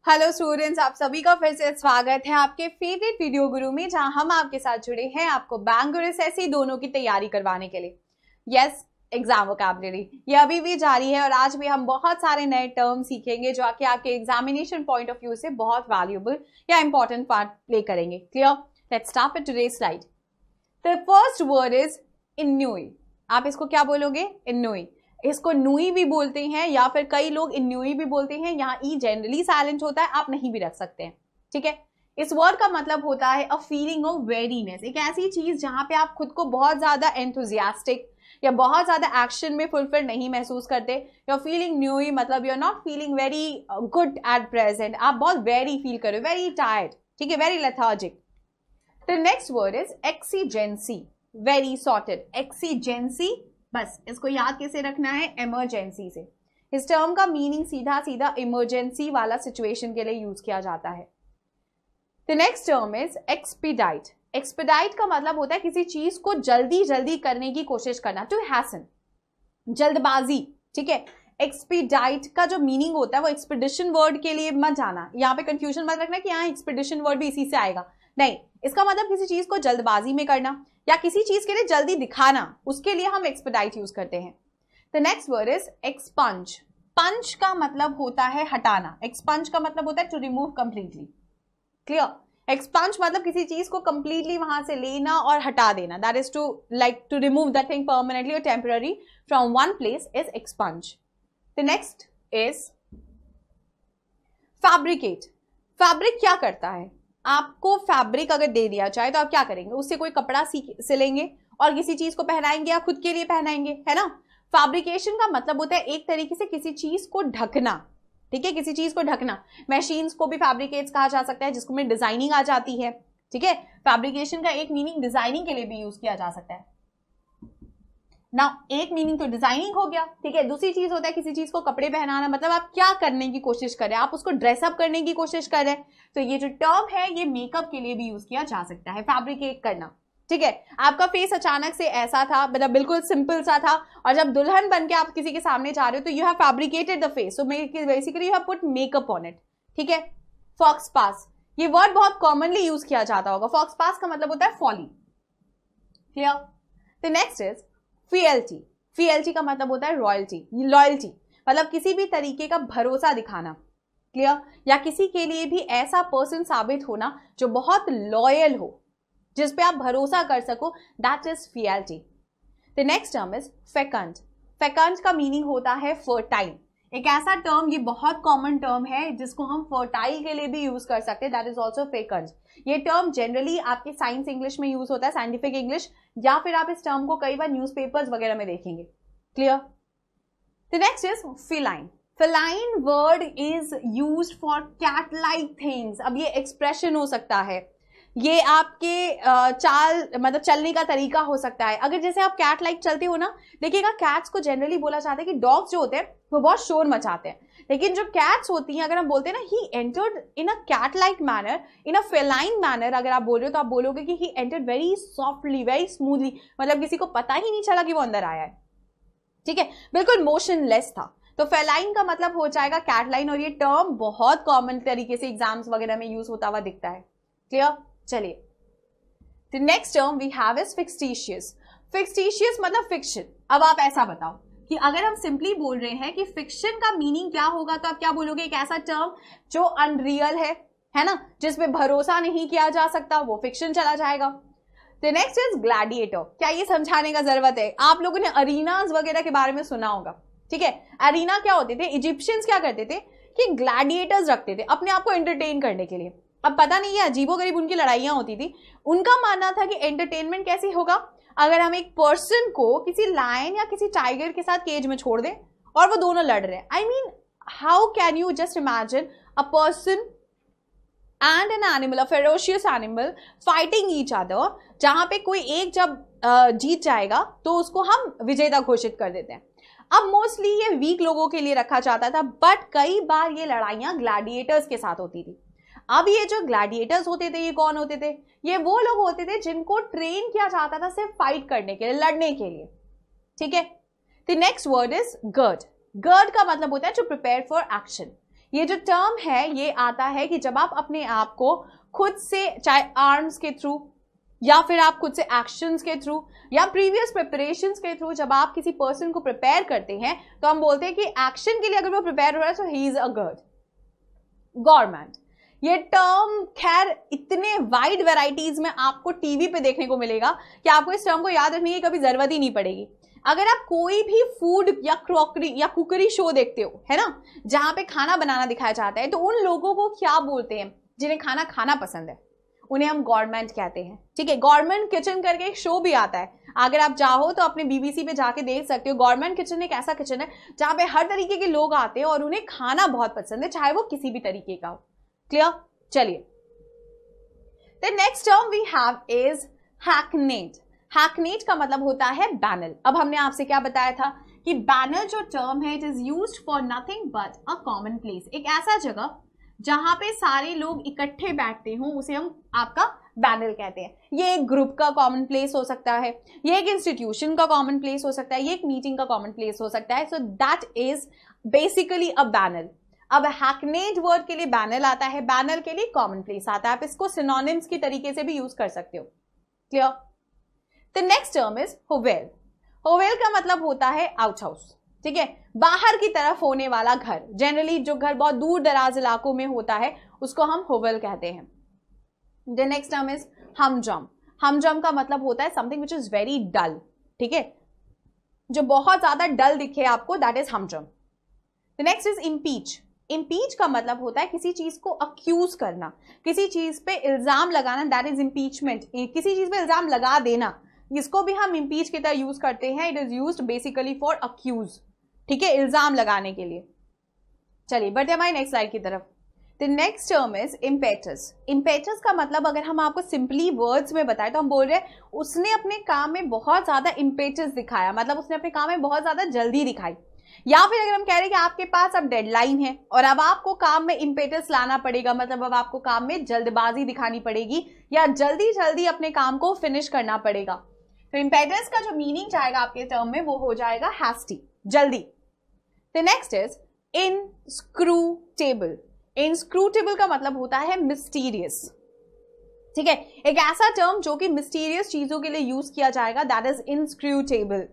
Hello students, आप सभी का फिर से स्वागत है आपके फेवरेट वीडियो गुरु में, जहां हम आपके साथ जुड़े हैं आपको बैंक और एसएससी दोनों की तैयारी करवाने के लिए। यस, एग्जाम वोकैबुलरी ये अभी भी जारी है और आज भी हम बहुत सारे नए टर्म सीखेंगे जो आपके एग्जामिनेशन पॉइंट ऑफ व्यू से बहुत वैल्यूएबल या इंपॉर्टेंट पार्ट प्ले करेंगे। Clear? Let's start with today's slide. The first word is ennui. आप इसको क्या बोलोगे? इन्नुई। इसको नुई भी बोलते हैं या फिर कई लोग इन्नुई भी बोलते हैं। यहाँ ई जनरली साइलेंट होता है, आप नहीं भी रख सकते हैं। ठीक है, इस वर्ड का मतलब होता है अ फीलिंग ऑफ वेरीनेस। एक ऐसी चीज जहां पे आप खुद को बहुत ज्यादा एंथुजियास्टिक या बहुत ज्यादा एक्शन में फुलफिल नहीं महसूस करते। यू आर फीलिंग न्यूई मतलब you are not feeling very good at present. आप बहुत वेरी फील करो, वेरी टायर्ड। ठीक है, very lethargic. The next word is exigency. Very sorted. Exigency, बस इसको याद कैसे रखना है? इमरजेंसी से। इस टर्म का मीनिंग सीधा सीधा इमरजेंसी वाला सिचुएशन के लिए यूज किया जाता है। The next term is expedite. Expedite का मतलब होता है किसी चीज को जल्दी जल्दी करने की कोशिश करना, टू हैसन, जल्दबाजी। ठीक है, एक्सपीडाइट का जो मीनिंग होता है वो एक्सपीडिशन वर्ड के लिए मत जाना। यहाँ पे कंफ्यूजन मत रखना कि यहाँ एक्सपीडिशन वर्ड भी इसी से आएगा, नहीं। इसका मतलब किसी चीज को जल्दबाजी में करना या किसी चीज के लिए जल्दी दिखाना, उसके लिए हम एक्सपेडाइट यूज करते हैं। The next word is expunge. पंच का मतलब होता है हटाना। एक्सपंज का मतलब होता है to remove completely. Clear? Expunge मतलब किसी चीज को कंप्लीटली वहां से लेना और हटा देना। That is to like to remove that thing permanently और temporary from one place is expunge. The next is fabricate. Fabric क्या करता है? आपको फैब्रिक अगर दे दिया जाए तो आप क्या करेंगे? उससे कोई कपड़ा सिलेंगे और किसी चीज को पहनाएंगे या खुद के लिए पहनाएंगे, है ना? फैब्रिकेशन का मतलब होता है एक तरीके से किसी चीज को ढकना। ठीक है, किसी चीज को ढकना। मशीन्स को भी फैब्रिकेट्स कहा जा सकता है, जिसको में डिजाइनिंग आ जाती है। ठीक है, फैब्रिकेशन का एक मीनिंग डिजाइनिंग के लिए भी यूज किया जा सकता है ना। एक मीनिंग तो डिजाइनिंग हो गया। ठीक है, दूसरी चीज होता है किसी चीज को कपड़े पहनाना, मतलब आप क्या करने की कोशिश कर रहे हैं? आप उसको ड्रेसअप करने की कोशिश कर रहे हैं। तो ये जो टर्म है ये मेकअप के लिए भी यूज किया जा सकता है, फैब्रिकेट करना। ठीक है, आपका फेस अचानक से ऐसा था, मतलब बिल्कुल सिंपल सा था, और जब दुल्हन बन के आप किसी के सामने जा रहे हो तो you have fabricated the face, so basically you have put makeup on it. ठीक है, फॉक्स पास, ये वर्ड बहुत कॉमनली यूज किया जाता होगा। फॉक्स पास का मतलब होता है folly. Clear? The next is fealty. Fealty का मतलब होता है रॉयल्टी, लॉयल्टी, मतलब किसी भी तरीके का भरोसा दिखाना। क्लियर? या किसी के लिए भी ऐसा पर्सन साबित होना जो बहुत लॉयल हो, जिस पे आप भरोसा कर सको, that is fealty. The next term is fecund. Fecund का मीनिंग होता है फर्टाइल। एक ऐसा टर्म, ये बहुत कॉमन टर्म है जिसको हम फर्टाइल के लिए भी यूज कर सकते हैं, दैट इज ऑल्सो फेकंट। ये टर्म जनरली आपके साइंस इंग्लिश में यूज होता है, साइंटिफिक इंग्लिश, या फिर आप इस टर्म को कई बार न्यूज़पेपर्स वगैरह में देखेंगे। Clear? The next is feline. Feline word is used for cat like things. अब ये एक्सप्रेशन हो सकता है, ये आपके चाल मतलब चलने का तरीका हो सकता है। अगर जैसे आप कैट लाइक चलते हो ना, देखिएगा कैट्स को जनरली बोला जाता है कि डॉग्स जो होते हैं वो बहुत शोर मचाते हैं, लेकिन जो कैट्स होती हैं, अगर हम बोलते हैं ना he entered in a cat like manner, in a feline manner, अगर आप बोल रहे हो तो आप बोलोगे कि he entered very softly, very smoothly, मतलब किसी को पता ही नहीं चला कि वो अंदर आया है। ठीक है, बिल्कुल मोशनलेस था। तो फेलाइन का मतलब हो जाएगा कैट लाइन, और ये टर्म बहुत कॉमन तरीके से एग्जाम्स वगैरह में यूज होता हुआ दिखता है। क्लियर? चलिए, the next term we have is fictitious. Fictitious मतलब फिक्शन। अब आप ऐसा बताओ कि अगर हम सिंपली बोल रहे हैं कि फिक्शन का मीनिंग क्या होगा, तो आप क्या बोलोगे? एक ऐसा टर्म जो अनरियल है ना, जिसपे भरोसा नहीं किया जा सकता, वो फिक्शन चला जाएगा। The next is gladiator. क्या ये समझाने का जरूरत है? आप लोगों ने अरीनाज वगैरह के बारे में सुना होगा। ठीक है, अरीना क्या होते थे? इजिप्शियंस क्या करते थे कि ग्लैडिएटर्स रखते थे अपने आप को एंटरटेन करने के लिए। अब पता नहीं है, अजीबोगरीब उनकी लड़ाइयां होती थी। उनका मानना था कि एंटरटेनमेंट कैसे होगा? अगर हम एक पर्सन को किसी लायन या किसी टाइगर के साथ केज में छोड़ दें और वो दोनों लड़ रहे हैं। I mean, how can you just imagine a person and an animal, a ferocious animal, fighting each other, जहां पे कोई एक जब जीत जाएगा तो उसको हम विजेता घोषित कर देते हैं। अब मोस्टली ये वीक लोगों के लिए रखा जाता था, बट कई बार ये लड़ाइयां ग्लैडिएटर्स के साथ होती थी। अब ये जो ग्लैडिएटर्स होते थे, ये कौन होते थे? ये वो लोग होते थे जिनको ट्रेन किया जाता था सिर्फ फाइट करने के लिए, लड़ने के लिए। ठीक है, द नेक्स्ट वर्ड इज गर्ड। गर्ड का मतलब होता है टू प्रिपेयर फॉर एक्शन। ये जो टर्म है ये आता है कि जब आप अपने आप को खुद से, चाहे आर्म्स के थ्रू या फिर आप खुद से एक्शंस के थ्रू या प्रीवियस प्रिपरेशंस के थ्रू, जब आप किसी पर्सन को प्रिपेयर करते हैं तो हम बोलते हैं कि एक्शन के लिए अगर वो प्रिपेयर हो रहा है तो ही इज अ गवर्नमेंट। ये टर्म खैर इतने वाइड वेराइटीज में आपको टीवी पे देखने को मिलेगा कि आपको इस टर्म को याद रखने की कभी जरूरत ही नहीं पड़ेगी। अगर आप कोई भी फूड या क्रॉकरी या कुकरी शो देखते हो, है ना, जहां पे खाना बनाना दिखाया जाता है, तो उन लोगों को क्या बोलते हैं जिन्हें खाना खाना पसंद है? उन्हें हम गवर्नमेंट कहते हैं। ठीक है, गवर्नमेंट किचन करके एक शो भी आता है, अगर आप चाहो तो अपने बीबीसी पे जाके देख सकते हो। गवर्नमेंट किचन एक ऐसा किचन है जहां पे हर तरीके के लोग आते हैं और उन्हें खाना बहुत पसंद है, चाहे वो किसी भी तरीके का हो। क्लियर? चलिए, the next term we have is hackneyed. Hackneyed का मतलब होता है बैनल। अब हमने आपसे क्या बताया था कि बैनल जो टर्म है, it is used for nothing but a common place. एक ऐसा जगह जहां पे सारे लोग इकट्ठे बैठते हो उसे हम आपका बैनल कहते हैं। ये एक ग्रुप का कॉमन प्लेस हो सकता है, ये एक इंस्टीट्यूशन का कॉमन प्लेस हो सकता है, ये एक मीटिंग का कॉमन प्लेस हो सकता है। So that is basically a banal. अब हैकनेड वर्ड के लिए बैनल आता है, बैनल के लिए कॉमन प्लेस आता है। आप इसको सिनोनिम्स की तरीके से भी यूज कर सकते हो। Clear? The next term is hovel. Hovel का मतलब होता है आउट हाउस। ठीक है, बाहर की तरफ होने वाला घर। जनरली जो घर बहुत दूर दराज इलाकों में होता है उसको हम होवेल कहते हैं। The next term is humdrum. Humdrum का मतलब होता है something which is very dull. ठीक है, जो बहुत ज्यादा डल दिखे आपको, that is humdrum. The next is impeach. Impeach का मतलब होता है किसी चीज को अक्यूज करना, किसी चीज पे इल्जाम लगाना, दैट इज इम्पीचमेंट। किसी चीज पे इल्जाम लगा देना, इसको भी हम इम्पीच की तरह यूज करते हैं। It is used basically for accuse. ठीक है, इल्जाम लगाने के लिए। चलिए बढ़ते हमारी नेक्स्ट स्लाइड की तरफ। The next term is impetus. Impetus का मतलब अगर हम आपको सिंपली वर्ड्स में बताएं तो हम बोल रहे हैं उसने अपने काम में बहुत ज्यादा इम्पेटस दिखाया, मतलब उसने अपने काम में बहुत ज्यादा जल्दी दिखाई। या फिर अगर हम कह रहे हैं कि आपके पास अब डेडलाइन है और अब आपको काम में इम्पेटस लाना पड़ेगा, मतलब अब आपको काम में जल्दबाजी दिखानी पड़ेगी या जल्दी जल्दी अपने काम को फिनिश करना पड़ेगा। तो इम्पेटस का जो मीनिंग जाएगा आपके टर्म में वो हो जाएगा हैस्टी, जल्दी। The next is inscrutable. Inscrutable का मतलब होता है मिस्टीरियस। ठीक है, एक ऐसा टर्म जो कि मिस्टीरियस चीजों के लिए यूज किया जाएगा, दैट इज इनस्क्रूटेबल।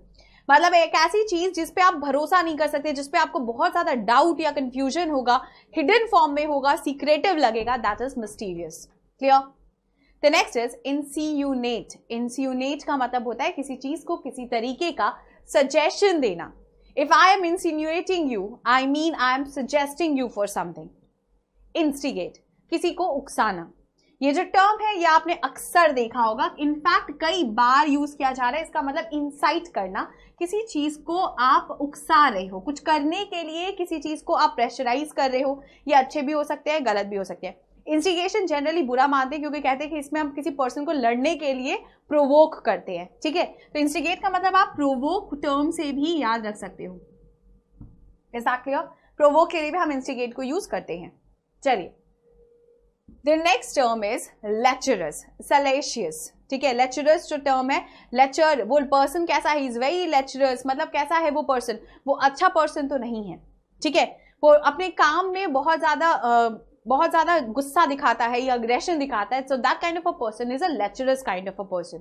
मतलब एक ऐसी चीज जिसपे आप भरोसा नहीं कर सकते, जिसपे आपको बहुत ज्यादा डाउट या कंफ्यूजन होगा, हिडन फॉर्म में होगा, सीक्रेटिव लगेगा, that is mysterious. Clear? The next is insinuate. Insinuate का मतलब होता है किसी चीज को किसी तरीके का सजेशन देना। If I am insinuating you, I mean I am suggesting you for something. Instigate, किसी को उकसाना। ये जो टर्म है ये आपने अक्सर देखा होगा, इनफैक्ट कई बार यूज किया जा रहा है। इसका मतलब इंसाइट करना, किसी चीज को आप उकसा रहे हो, कुछ करने के लिए किसी चीज को आप प्रेशराइज कर रहे हो। ये अच्छे भी हो सकते हैं, गलत भी हो सकते हैं। इंस्टिगेशन जनरली बुरा मानते हैं क्योंकि कहते हैं कि इसमें हम किसी पर्सन को लड़ने के लिए प्रोवोक करते हैं। ठीक है, तो इंस्टिगेट का मतलब आप प्रोवोक टर्म से भी याद रख सकते हो। एग्जैक्टली, प्रोवोक के लिए भी हम इंस्टिगेट को यूज करते हैं। चलिए, the next term is lecherous, salacious. ठीक है, लेक्चरस जो टर्म है, लेक्चर, वो पर्सन कैसा है, इज वेरी लेक्चरस, मतलब कैसा है वो पर्सन, वो अच्छा पर्सन तो नहीं है। ठीक है, वो अपने काम में बहुत ज्यादा गुस्सा दिखाता है या अग्रेशन दिखाता है। So that kind of a person is a lecherous kind of a person.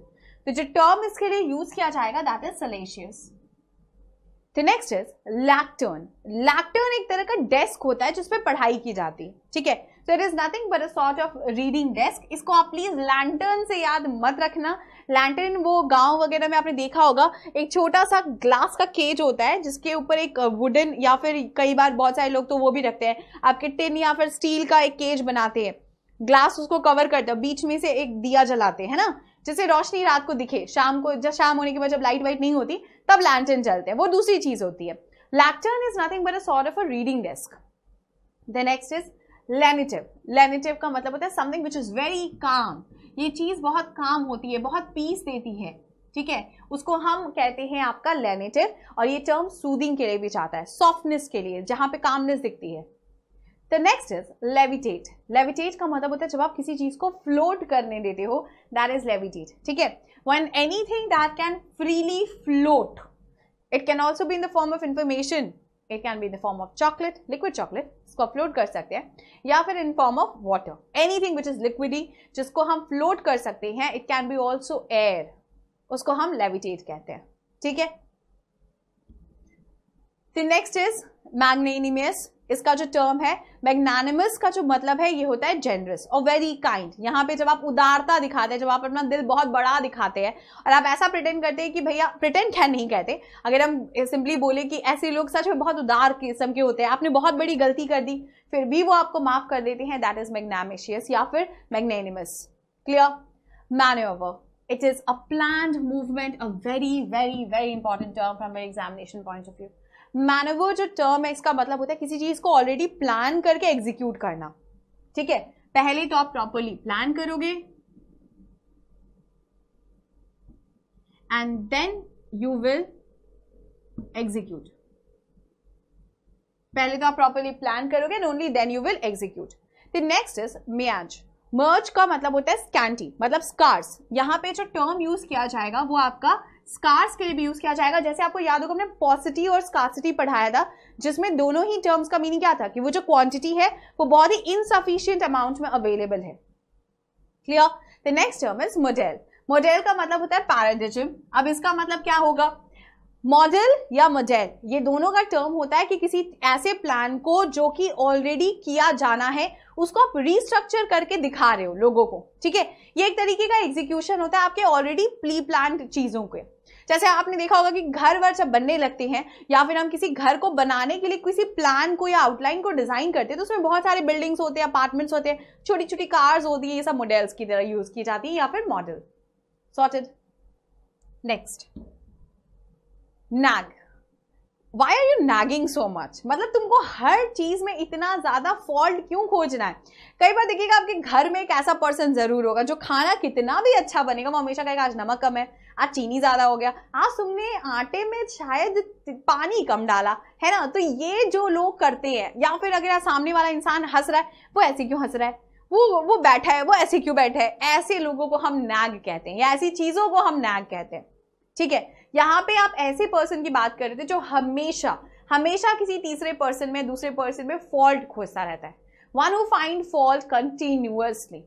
तो जो टर्म इसके लिए यूज किया जाएगा, that is salacious. The next is lectern. Lectern एक तरह का डेस्क होता है जिसपे पढ़ाई की जाती है। ठीक है, so it is nothing but a sort of reading desk। इसको आप प्लीज लैंटर्न से याद मत रखना। लैंटर्न वो गांव वगैरह में आपने देखा होगा, एक छोटा सा ग्लास का केज होता है जिसके ऊपर एक वुडन या फिर कई बार बहुत सारे लोग तो वो भी रखते हैं, आपके टिन या फिर स्टील का एक केज बनाते हैं, ग्लास उसको कवर करते हैं, बीच में से एक दिया जलाते हैं ना, जिससे रोशनी रात को दिखे। शाम को, जब शाम होने के बाद जब लाइट वाइट नहीं होती तब लैंटर्न जलते हैं, वो दूसरी चीज होती है। लैक्टर्न is nothing but a sort of a reading desk. The next is लेनिटिव। लेनिटिव का मतलब होता है something which is very calm. ये चीज बहुत काम होती है, बहुत पीस देती है। ठीक है, उसको हम कहते हैं आपका लेनिटिव। और ये टर्म सूदिंग के लिए भी चाहता है, सॉफ्टनेस के लिए, जहां पे कामनेस दिखती है। The next is levitate. Levitate का मतलब होता है जब आप किसी चीज को फ्लोट करने देते हो, दैट इज लेविटेट। ठीक है, when anything that can freely float, it can also be in the form of information, it can be in the form of chocolate, liquid chocolate, उसको फ्लोट कर सकते हैं, या फिर in form of water, anything which is liquidy जिसको हम float कर सकते हैं, it can be also air, उसको हम लेविटेट कहते हैं, ठीक है। फिर नेक्स्ट इज मैग्नेनिमस। इसका जो टर्म है, मैग्नानिमस का जो मतलब है ये होता है जेनरस और वेरी काइंड। यहाँ पे जब आप उदारता दिखाते हैं, जब आप अपना दिल बहुत बड़ा दिखाते हैं और आप ऐसा प्रिटेंड करते हैं कि भैया, प्रिटेंड क्या नहीं कहते, अगर हम सिंपली बोले कि ऐसे लोग सच में बहुत उदार किस्म के होते हैं, आपने बहुत बड़ी गलती कर दी फिर भी वो आपको माफ कर देते हैं, दैट इज मैग्नानिमस या फिर magnanimous. Clear. Maneuver, it is a planned movement, a very very very important term from an examination point of view. मैनोवर जो टर्म है इसका मतलब होता है किसी चीज को ऑलरेडी प्लान करके एग्जीक्यूट करना, ठीक है। पहले तो आप प्रॉपरली प्लान करोगे and then you will execute. पहले तो आप प्रॉपरली प्लान करोगे and only then you will execute. The next is maze. मर्ज का मतलब होता है स्कैंटी, मतलब स्कार्स। यहाँ पे जो टर्म यूज किया जाएगा वो आपका स्कार्स के लिए भी यूज किया जाएगा। जैसे आपको याद होगा हमने पॉसिटी और स्कार्सिटी पढ़ाया था, जिसमें दोनों ही टर्म्स का मीनिंग क्या था कि वो जो क्वांटिटी है वो बहुत ही इनसफिशिएंट अमाउंट में अवेलेबल है। Clear. The next term is model. Model का मतलब होता है पैराडिज्म। अब इसका मतलब क्या होगा, मॉडल या मॉडल, ये दोनों का टर्म होता है कि किसी ऐसे प्लान को जो कि ऑलरेडी किया जाना है उसको आप रिस्ट्रक्चर करके दिखा रहे हो लोगों को, ठीक है। ये एक तरीके का एग्जीक्यूशन होता है आपके ऑलरेडी प्री प्लान चीजों के। जैसे आपने देखा होगा कि घर वर जब बनने लगते हैं या फिर हम किसी घर को बनाने के लिए किसी प्लान को या आउटलाइन को डिजाइन करते हैं तो उसमें बहुत सारे बिल्डिंग्स होते हैं, अपार्टमेंट्स होते हैं, छोटी छोटी कार्स होती है, ये सब मॉडल्स की तरह यूज की जाती है या फिर model. Sorted. Next, nag. Why are you nagging so much? मतलब तुमको हर चीज में इतना ज्यादा फॉल्ट क्यों खोजना है। कई बार देखिएगा आपके घर में एक ऐसा पर्सन जरूर होगा जो खाना कितना भी अच्छा बनेगा वो हमेशा कहेगा आज नमक कम है, आज चीनी ज्यादा हो गया, आज तुमने आटे में शायद पानी कम डाला है ना। तो ये जो लोग करते हैं, या फिर अगर सामने वाला इंसान हंस रहा है, वो ऐसे क्यों हंस रहा है, वो बैठा है, वो ऐसे क्यों बैठा है, ऐसे लोगों को हम नैग कहते हैं या ऐसी चीजों को हम नैग कहते हैं, ठीक है। यहाँ पे आप ऐसे पर्सन की बात कर रहे थे जो हमेशा हमेशा किसी तीसरे पर्सन में, दूसरे पर्सन में फॉल्ट खोजता रहता है, one who find fault continuously.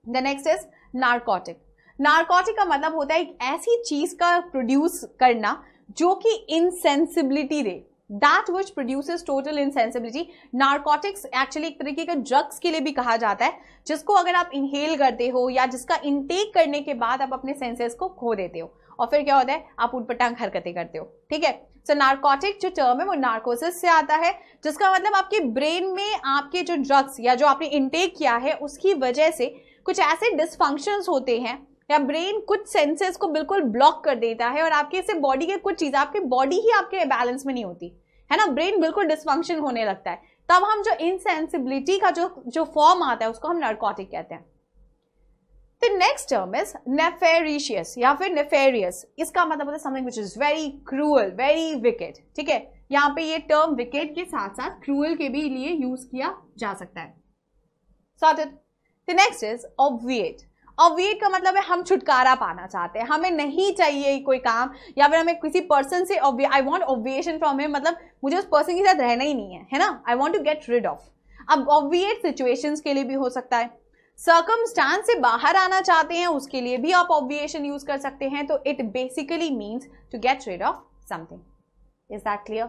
The next is narcotic. Narcotic का मतलब होता है एक ऐसी चीज का प्रोड्यूस करना जो कि इनसेंसिबिलिटी दे, that which produces total insensibility. Narcotics actually एक तरीके के ड्रग्स के लिए भी कहा जाता है, जिसको अगर आप इनहेल करते हो या जिसका इनटेक करने के बाद आप अपने सेंसेस को खो देते हो और फिर क्या होता है, आप उटपटांग हरकतें करते हो, ठीक है। सो नारकोटिक जो टर्म है वो नार्कोसिस से आता है, जिसका मतलब आपके ब्रेन में आपके जो ड्रग्स या जो आपने इनटेक किया है उसकी वजह से कुछ ऐसे डिसफंक्शंस होते हैं या ब्रेन कुछ सेंसेस को बिल्कुल ब्लॉक कर देता है और आपके से बॉडी के कुछ चीजें, आपकी बॉडी ही आपके बैलेंस में नहीं होती है ना, ब्रेन बिल्कुल डिसफंक्शन होने लगता है। तब हम जो इनसेंसिबिलिटी का जो फॉर्म आता है उसको हम नार्कोटिक कहते हैं। The next term is nefarious या फिर nefarious। इसका मतलब होता है something which is very cruel, very wicked, ठीक है। यहाँ पे ये टर्म wicked के साथ साथ cruel के भी लिए यूज किया जा सकता है। Sorted। The next is obviate। obviate का मतलब है हम छुटकारा पाना चाहते हैं, हमें नहीं चाहिए कोई काम या फिर हमें किसी पर्सन से I want obviation from him, मतलब मुझे उस पर्सन के साथ रहना ही नहीं है ना, I want to get rid of। अब obviate situations के लिए भी हो सकता है, सर्कमस्टांस से बाहर आना चाहते हैं उसके लिए भी आप ऑब्विएशन यूज कर सकते हैं। तो it basically means to get rid of something. Is that clear?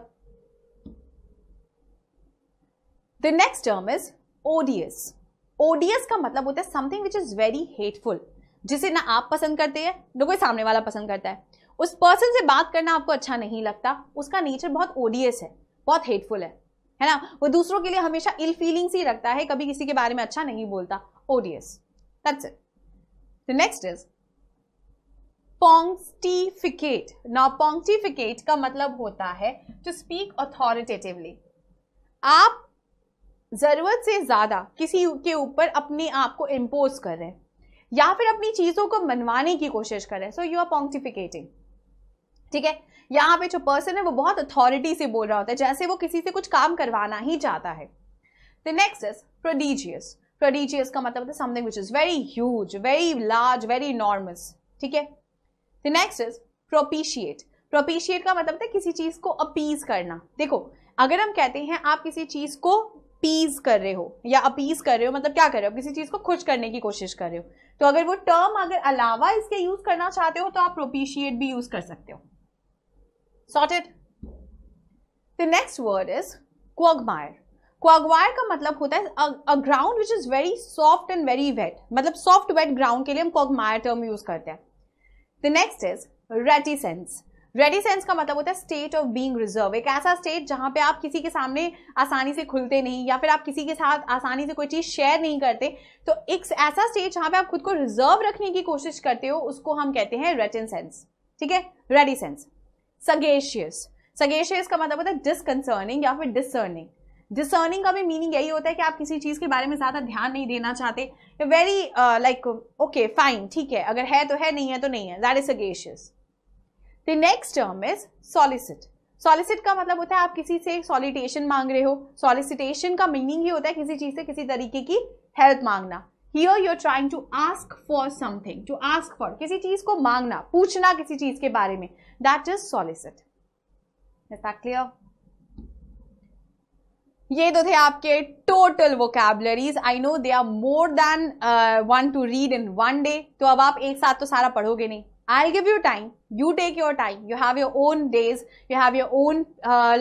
The next term is odious. Odious का मतलब होता है something which is very hateful, जिसे ना आप पसंद करते हैं ना कोई सामने वाला पसंद करता है। उस पर्सन से बात करना आपको अच्छा नहीं लगता, उसका नेचर बहुत ओडियस है, बहुत हेटफुल है ना, वो दूसरों के लिए हमेशा इल फीलिंग्स ही रखता है, कभी किसी के बारे में अच्छा नहीं बोलता। Odious. That's it. The next is pontificate. Now pontificate का मतलब होता है to speak authoritatively। आप जरूरत से ज्यादा किसी के ऊपर अपने आप को इम्पोज कर रहे हैं या फिर अपनी चीजों को मनवाने की कोशिश कर रहे हैं, so you are pontificating, ठीक है। यहाँ पे जो पर्सन है वो बहुत अथॉरिटी से बोल रहा होता है, जैसे वो किसी से कुछ काम करवाना ही चाहता है। The next is prodigious। prodigious का मतलब है something which is very huge, very large, very enormous, ठीक है। The next is propitiate। propitiate का मतलब है किसी चीज को अपीज करना। देखो अगर हम कहते हैं आप किसी चीज को अपीज कर रहे हो या अपीज कर रहे हो, मतलब क्या कर रहे हो, किसी चीज को खुश करने की कोशिश कर रहे हो। तो अगर वो टर्म अगर अलावा इसके यूज करना चाहते हो तो आप प्रोपिशिएट भी यूज कर सकते हो। Sorted. The next word is quagmire. Quagmire का मतलब होता है a ground which is very soft and very wet, मतलब सॉफ्ट वेट ग्राउंड के लिए हम क्वॉगमायर टर्म यूज करते हैं। The next is reticence. Reticence का मतलब होता है स्टेट ऑफ बीइंग रिजर्व, एक ऐसा स्टेट जहां पे आप किसी के सामने आसानी से खुलते नहीं या फिर आप किसी के साथ आसानी से कोई चीज शेयर नहीं करते, तो एक ऐसा स्टेट जहां पे आप खुद को रिजर्व रखने की कोशिश करते हो उसको हम कहते हैं रेटिसेंस। ठीक है, रेटिसेंस। सगेशियस। सगेशियस का मतलब होता है डिसकंसर्निंग या फिर डिसर्निंग। डिसर्निंग का भी मीनिंग यही होता है कि आप किसी चीज के बारे में ज्यादा ध्यान नहीं देना चाहते, वेरी लाइक ओके फाइन, ठीक है, अगर है तो है, नहीं है तो नहीं है, that is sagacious. The next term is solicit. Solicit का मतलब होता है आप किसी से सॉलिटेशन मांग रहे हो। सॉलिसिटेशन का मीनिंग ही होता है किसी चीज से किसी तरीके की हेल्प मांगना। Here you are trying to ask for something. To ask for किसी चीज को मांगना, पूछना किसी चीज के बारे में, that is solicit. Is that clear? ये तो थे आपके total vocabularies. I know they are more than one to read in one day, तो अब आप एक साथ तो सारा पढ़ोगे नहीं। I'll give you time. You take your time. You have your own days. You have your own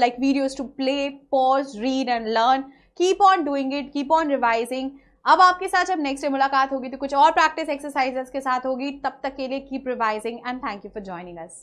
like videos to play, pause, read and learn. Keep on doing it. Keep on revising. अब आपके साथ जब next day मुलाकात होगी तो कुछ और practice exercises के साथ होगी। तब तक के लिए keep revising and thank you for joining us.